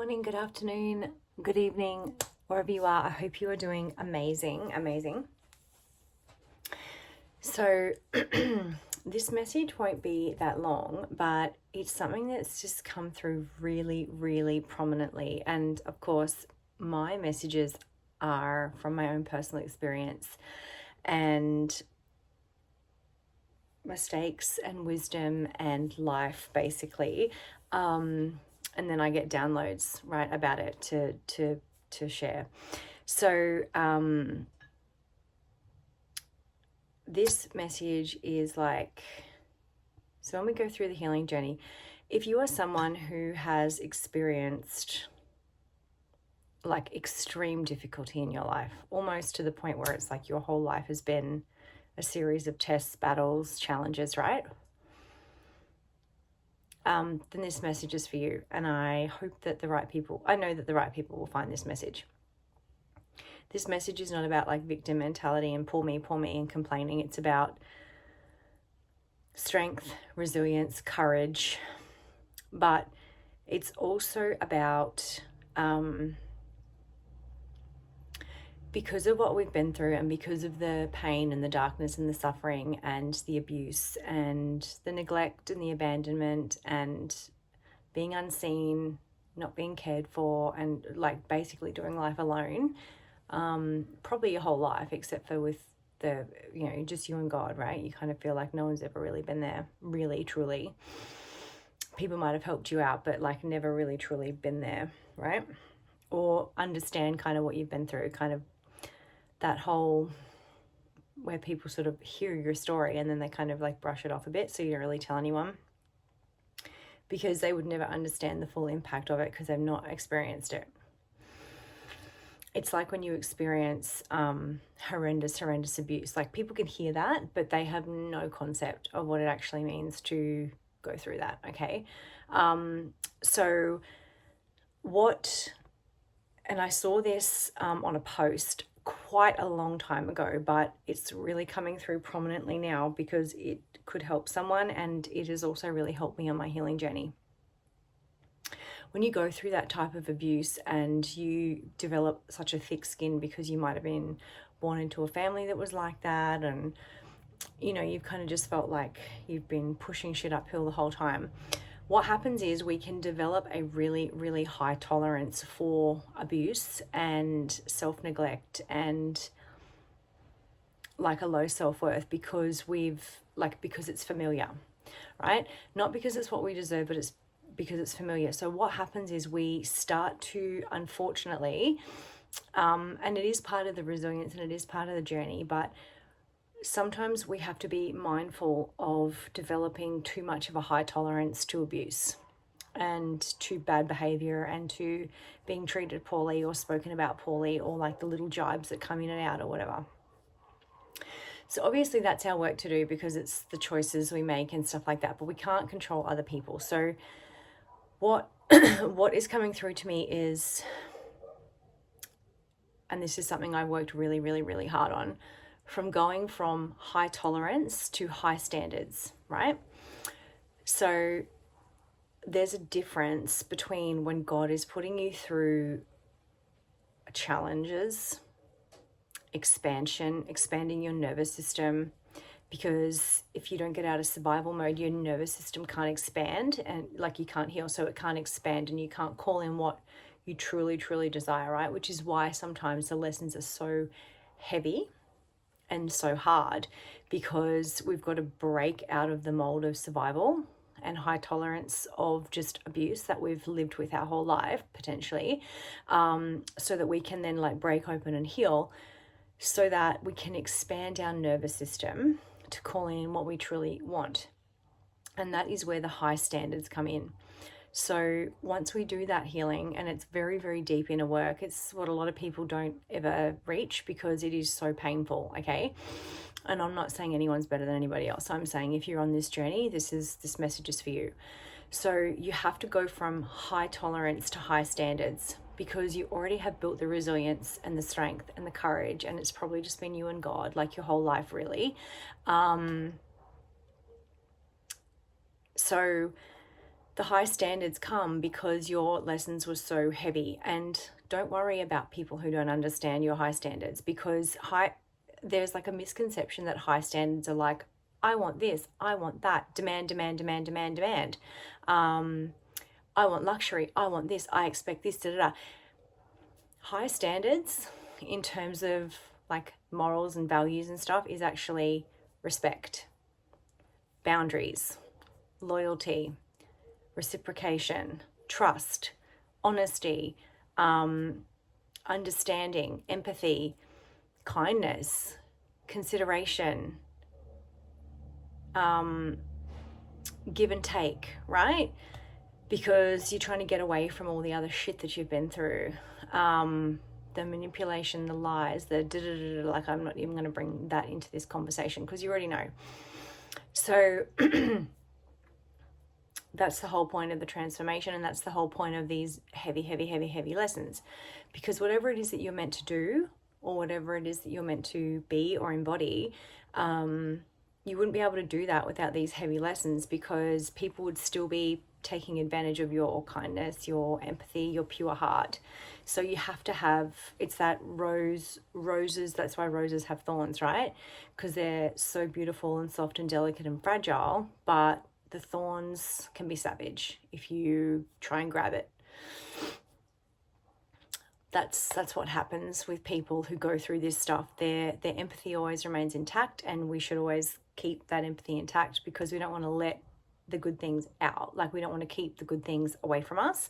morning, good afternoon, good evening, wherever you are. I hope you are doing amazing. So this message won't be that long, but it's something that's just come through really prominently. And of course, my messages are from my own personal experience and mistakes and wisdom and life, basically. And then I get downloads, right, about it to share. So this message is like, so when we go through the healing journey, if you are someone who has experienced like extreme difficulty in your life, almost to the point where it's like your whole life has been a series of tests, battles, challenges, right? Then this message is for you. And I hope that I know that the right people will find this message. This message is not about like victim mentality and poor me and complaining. It's about strength, resilience, courage. But it's also about, because of what we've been through and because of the pain and the darkness and the suffering and the abuse and the neglect and the abandonment and being unseen, not being cared for, and like basically doing life alone, probably your whole life, except for with the, just you and God, right? You kind of feel like no one's ever really been there, really, truly. People might have helped you out, but like never really truly been there, right? Or understand kind of what you've been through, kind of that whole where people sort of hear your story and then they kind of like brush it off a bit, so you don't really tell anyone because they would never understand the full impact of it because they've not experienced it. It's like when you experience horrendous abuse. Like people can hear that, but they have no concept of what it actually means to go through that, okay? And I saw this on a post quite a long time ago, but it's really coming through prominently now because it could help someone, and it has also really helped me on my healing journey. When you go through that type of abuse and you develop such a thick skin because you might have been born into a family that was like that, and you've kind of just felt like you've been pushing shit uphill the whole time. What happens is we can develop a really high tolerance for abuse and self-neglect and like a low self-worth because because it's familiar, right? Not because it's what we deserve, but it's because it's familiar. So what happens is we start to, unfortunately, and it is part of the resilience and it is part of the journey, but sometimes we have to be mindful of developing too much of a high tolerance to abuse and to bad behavior and to being treated poorly or spoken about poorly, or like the little jibes that come in and out or whatever. So obviously that's our work to do because it's the choices we make and stuff like that, but we can't control other people. So what is coming through to me is, and this is something I worked really hard on, from going from high tolerance to high standards, right? So there's a difference between when God is putting you through challenges, expanding your nervous system, because if you don't get out of survival mode, your nervous system can't expand and like you can't heal, so it can't expand and you can't call in what you truly desire, right? Which is why sometimes the lessons are so heavy and so hard, because we've got to break out of the mold of survival and high tolerance of just abuse that we've lived with our whole life potentially, so that we can then like break open and heal, so that we can expand our nervous system to call in what we truly want. And that is where the high standards come in. So once we do that healing, and it's very deep inner work, it's what a lot of people don't ever reach because it is so painful, okay? And I'm not saying anyone's better than anybody else. I'm saying if you're on this journey, this message is for you. So you have to go from high tolerance to high standards because you already have built the resilience and the strength and the courage, and it's probably just been you and God like your whole life, really. So The high standards come because your lessons were so heavy. And don't worry about people who don't understand your high standards, because there's like a misconception that high standards are like, I want this, I want that, demand, demand, demand, demand, demand. I want luxury, I want this, I expect this, da da da. High standards in terms of like morals and values and stuff is actually respect, boundaries, loyalty, reciprocation, trust, honesty, understanding, empathy, kindness, consideration, give and take, right? Because you're trying to get away from all the other shit that you've been through. The manipulation, the lies, the da-da-da-da, like I'm not even going to bring that into this conversation because you already know. So that's the whole point of the transformation, and that's the whole point of these heavy, heavy, heavy, heavy lessons. Because whatever it is that you're meant to do, or whatever it is that you're meant to be or embody, you wouldn't be able to do that without these heavy lessons, because people would still be taking advantage of your kindness, your empathy, your pure heart. So you have to have, it's that roses, that's why roses have thorns, right? Because they're so beautiful and soft and delicate and fragile, but the thorns can be savage if you try and grab it. That's what happens with people who go through this stuff. Their empathy always remains intact, and we should always keep that empathy intact, because we don't want to let the good things out. Like, we don't want to keep the good things away from us.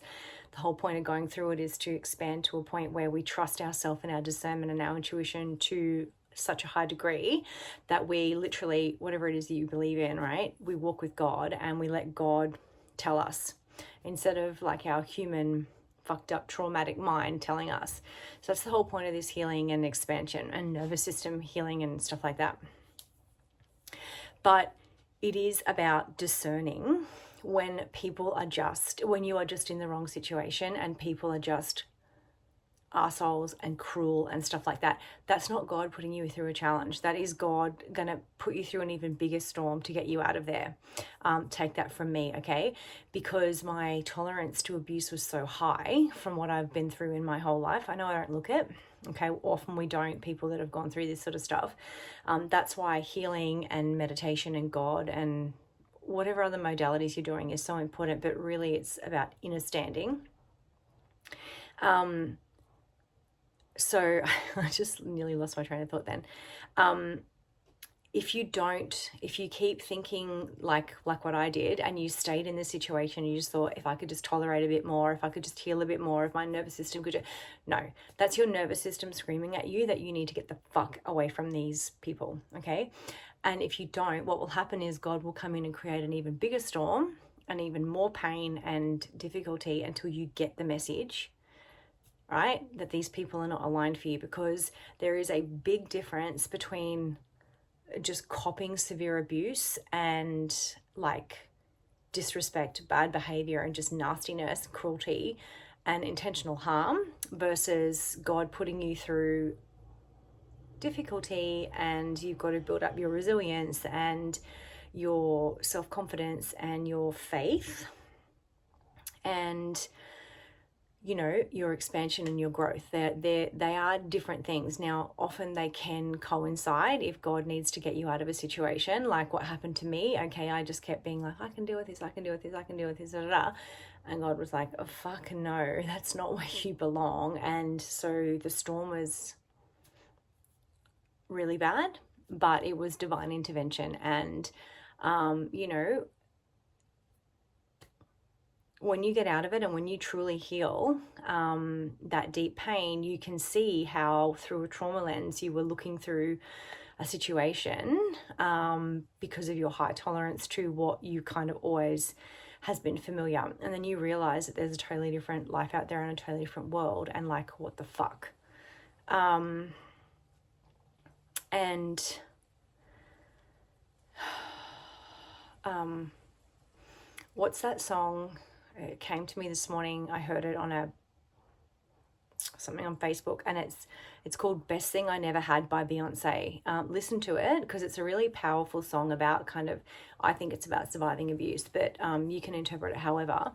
The whole point of going through it is to expand to a point where we trust ourselves and our discernment and our intuition to such a high degree that we literally, whatever it is that you believe in, right? We walk with God and we let God tell us, instead of like our human fucked up traumatic mind telling us. So that's the whole point of this healing and expansion and nervous system healing and stuff like that. But it is about discerning when you are just in the wrong situation and people are just assholes and cruel and stuff like that. That's not God putting you through a challenge. That is God going to put you through an even bigger storm to get you out of there. Take that from me, okay? Because my tolerance to abuse was so high from what I've been through in my whole life. I know I don't look it, okay? Often we don't, people that have gone through this sort of stuff. That's why healing and meditation and God and whatever other modalities you're doing is so important, but really it's about inner standing. So I just nearly lost my train of thought then. If you keep thinking like what I did, and you stayed in the situation, you just thought, if I could just tolerate a bit more, if I could just heal a bit more, if my nervous system could, no, that's your nervous system screaming at you that you need to get the fuck away from these people, okay? And if you don't, what will happen is God will come in and create an even bigger storm and even more pain and difficulty until you get the message, right? That these people are not aligned for you, because there is a big difference between just copying severe abuse and like disrespect, bad behavior, and just nastiness, cruelty, and intentional harm, versus God putting you through difficulty, and you've got to build up your resilience and your self-confidence and your faith and, you know, your expansion and your growth. They are different things. Now, often they can coincide if God needs to get you out of a situation, like what happened to me. Okay, I just kept being like, I can deal with this, I can deal with this, I can deal with this, da, da, da. And God was like, oh, fuck no, that's not where you belong. And so the storm was really bad, but it was divine intervention. And, you know, when you get out of it and when you truly heal that deep pain, you can see how through a trauma lens you were looking through a situation because of your high tolerance to what you kind of always has been familiar. And then you realize that there's a totally different life out there and a totally different world, and like, what the fuck? And what's that song? It came to me this morning. I heard it on something on Facebook, and it's called Best Thing I Never Had by Beyonce. Listen to it, because it's a really powerful song about kind of, I think it's about surviving abuse, but you can interpret it however.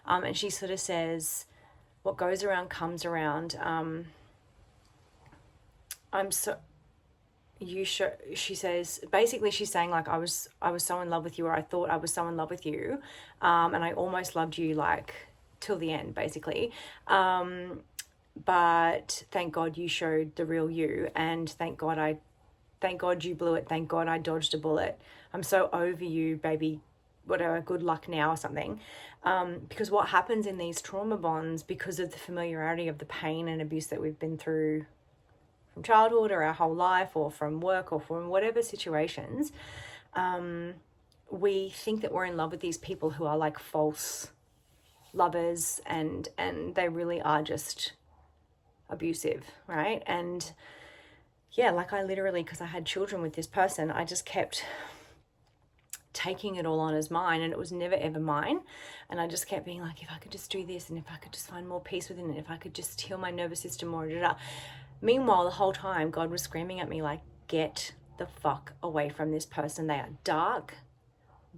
And she sort of says, what goes around comes around. She says, basically she's saying, like, I was so in love with you, or I thought I was so in love with you, and I almost loved you, like, till the end, basically. But thank God you showed the real you, and thank God you blew it. Thank God I dodged a bullet. I'm so over you, baby. Whatever, good luck now, or something. Because what happens in these trauma bonds, because of the familiarity of the pain and abuse that we've been through from childhood or our whole life, or from work, or from whatever situations, we think that we're in love with these people who are like false lovers, and they really are just abusive, right? And yeah, like, I literally, because I had children with this person, I just kept taking it all on as mine, and it was never ever mine. And I just kept being like, if I could just do this, and if I could just find more peace within it, if I could just heal my nervous system more, Meanwhile, the whole time God was screaming at me like, get the fuck away from this person. They are dark,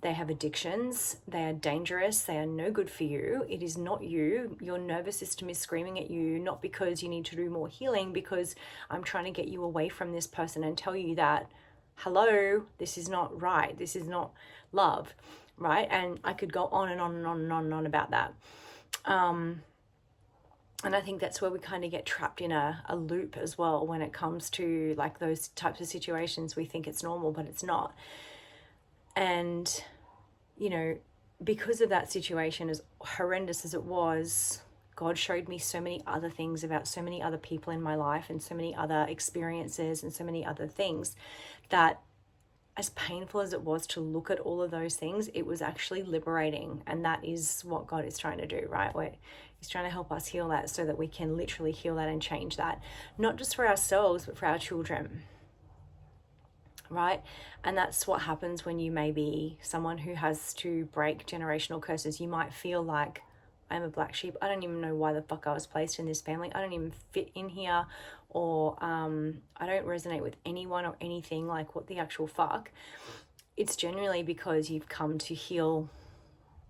they have addictions, they are dangerous, they are no good for you. It is not you. Your nervous system is screaming at you, not because you need to do more healing, because I'm trying to get you away from this person and tell you that, hello, this is not right. This is not love, right? And I could go on and on and on and on and on about that. And I think that's where we kind of get trapped in a loop as well when it comes to like those types of situations. We think it's normal, but it's not. And, you know, because of that situation, as horrendous as it was, God showed me so many other things about so many other people in my life, and so many other experiences, and so many other things, that as painful as it was to look at all of those things, it was actually liberating. And that is what God is trying to do, right? He's trying to help us heal that, so that we can literally heal that and change that, not just for ourselves, but for our children, right? And that's what happens when you may be someone who has to break generational curses. You might feel like, I'm a black sheep. I don't even know why the fuck I was placed in this family. I don't even fit in here, or I don't resonate with anyone or anything. Like, what the actual fuck? It's generally because you've come to heal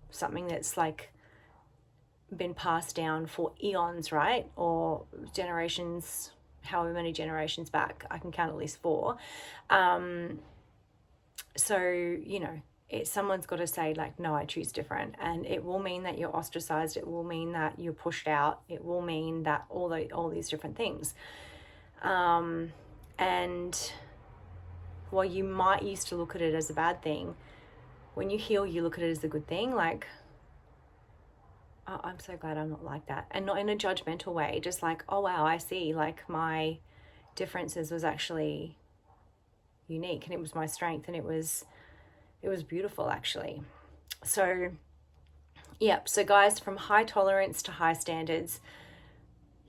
something that's like been passed down for eons, right? Or generations, however many generations back. I can count at least 4. So, you know, someone's got to say, like, no, I choose different. And it will mean that you're ostracized. It will mean that you're pushed out. It will mean that all these different things. And while you might used to look at it as a bad thing, when you heal, you look at it as a good thing. Like, oh, I'm so glad I'm not like that. And not in a judgmental way, just like, oh wow, I see, like, my differences was actually unique, and it was my strength, and it was beautiful, actually. So yep, so guys, from high tolerance to high standards,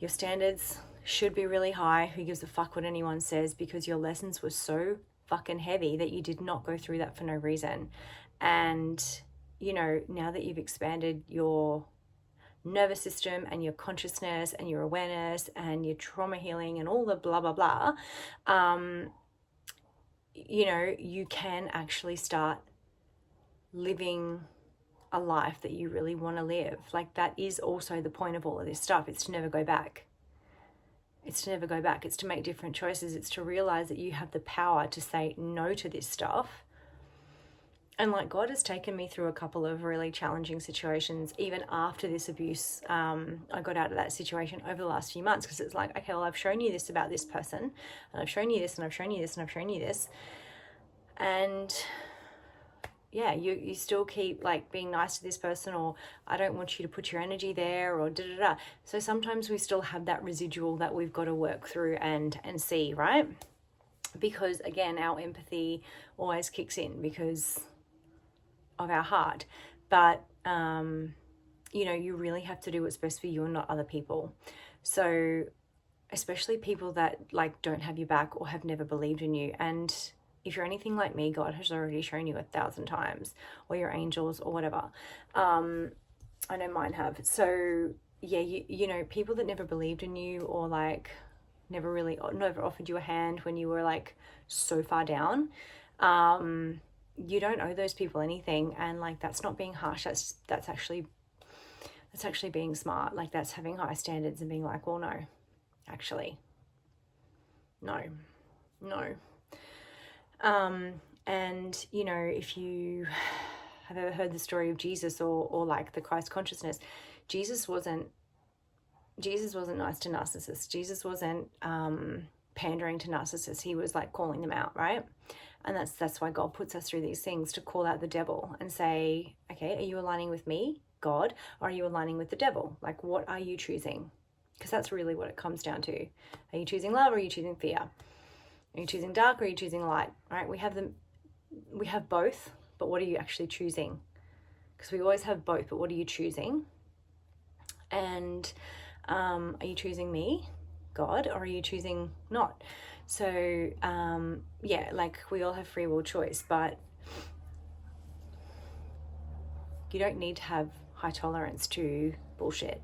your standards should be really high. Who gives a fuck what anyone says? Because your lessons were so fucking heavy that you did not go through that for no reason. And, you know, now that you've expanded your nervous system and your consciousness and your awareness and your trauma healing and all the blah blah blah, you know, you can actually start living a life that you really want to live. Like, that is also the point of all of this stuff. It's to never go back. It's to never go back. It's to make different choices. It's to realize that you have the power to say no to this stuff. And like, God has taken me through a couple of really challenging situations, even after this abuse. I got out of that situation over the last few months, because it's like, okay, well, I've shown you this about this person, and I've shown you this, and I've shown you this, and I've shown you this. And yeah, you still keep like being nice to this person, or I don't want you to put your energy there, or da-da-da. So sometimes we still have that residual that we've got to work through and see, right? Because again, our empathy always kicks in because of our heart. But you know, you really have to do what's best for you and not other people. So especially people that like don't have your back or have never believed in you. And if you're anything like me, God has already shown you 1,000 times, or your angels or whatever. I know mine have. So yeah, you know, people that never believed in you, or like never offered you a hand when you were like so far down, you don't owe those people anything. And like, that's not being harsh. That's actually being smart. Like, that's having high standards and being like, well, no, actually, no. And you know, if you have ever heard the story of Jesus, or like the Christ consciousness, Jesus wasn't nice to narcissists. Jesus wasn't pandering to narcissists. He was like calling them out, right? And that's why God puts us through these things, to call out the devil and say, okay, are you aligning with me, God, or are you aligning with the devil? Like, what are you choosing? Because that's really what it comes down to. Are you choosing love, or are you choosing fear? Are you choosing dark, or are you choosing light? Right? We have both, but what are you actually choosing? Because we always have both, but what are you choosing? And are you choosing me, God, or are you choosing not? So yeah, like, we all have free will choice, but you don't need to have high tolerance to bullshit.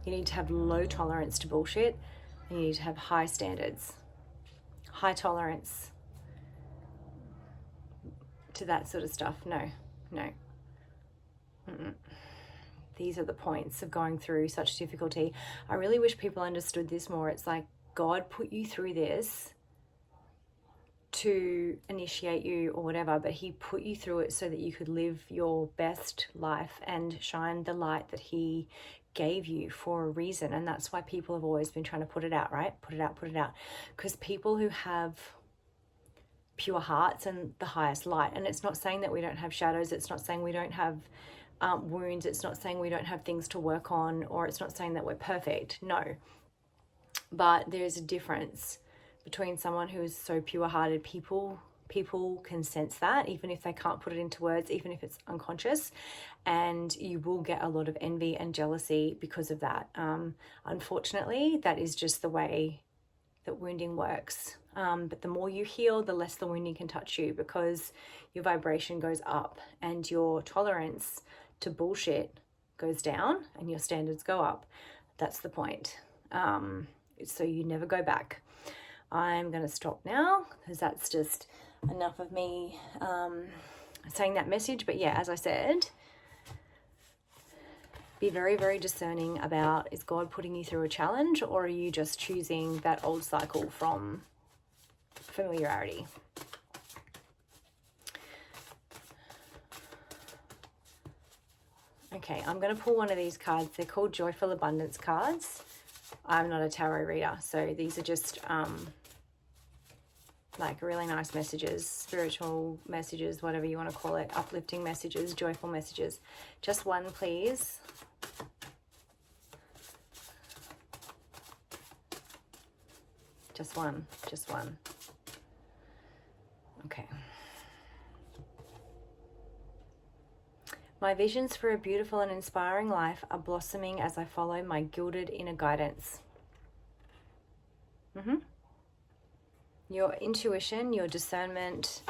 You need to have low tolerance to bullshit, and you need to have high standards. High tolerance to that sort of stuff, no. These are the points of going through such difficulty. I really wish people understood this more. It's like, God put you through this to initiate you or whatever, but he put you through it so that you could live your best life and shine the light that he gave you for a reason. And that's why people have always been trying to put it out, right? Put it out. Because people who have pure hearts and the highest light, and it's not saying that we don't have shadows, it's not saying we don't have wounds, it's not saying we don't have things to work on, or it's not saying that we're perfect, no. But there's a difference between someone who is so pure-hearted. People can sense that, even if they can't put it into words, even if it's unconscious, and you will get a lot of envy and jealousy because of that. Unfortunately, that is just the way that wounding works. But the more you heal, the less the wounding can touch you, because your vibration goes up and your tolerance to bullshit goes down and your standards go up. That's the point. So you never go back. I'm going to stop now, because that's just enough of me saying that message. But yeah, as I said, be very, very discerning about, is God putting you through a challenge, or are you just choosing that old cycle from familiarity? Okay, I'm going to pull one of these cards. They're called Joyful Abundance cards. I'm not a tarot reader, so these are just like really nice messages, spiritual messages, whatever you want to call it, uplifting messages, joyful messages. Just one, please. Just one. Okay. My visions for a beautiful and inspiring life are blossoming as I follow my gilded inner guidance. Your intuition, your discernment,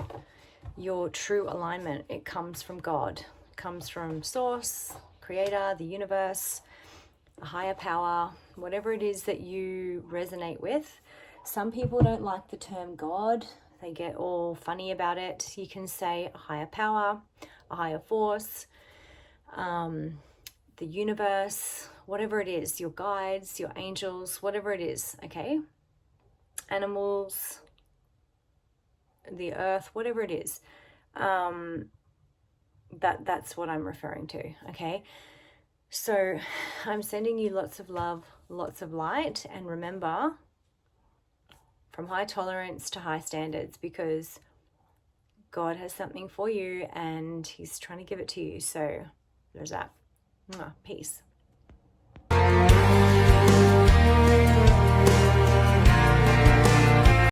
your true alignment, it comes from God. It comes from Source, Creator, the universe, a higher power, whatever it is that you resonate with. Some people don't like the term God. They get all funny about it. You can say a higher power, a higher force, the universe, whatever it is, your guides, your angels, whatever it is, okay? Animals, the earth, whatever it is. That's what I'm referring to, okay? So I'm sending you lots of love, lots of light, and remember, from high tolerance to high standards, because God has something for you and he's trying to give it to you. So there's that. Peace.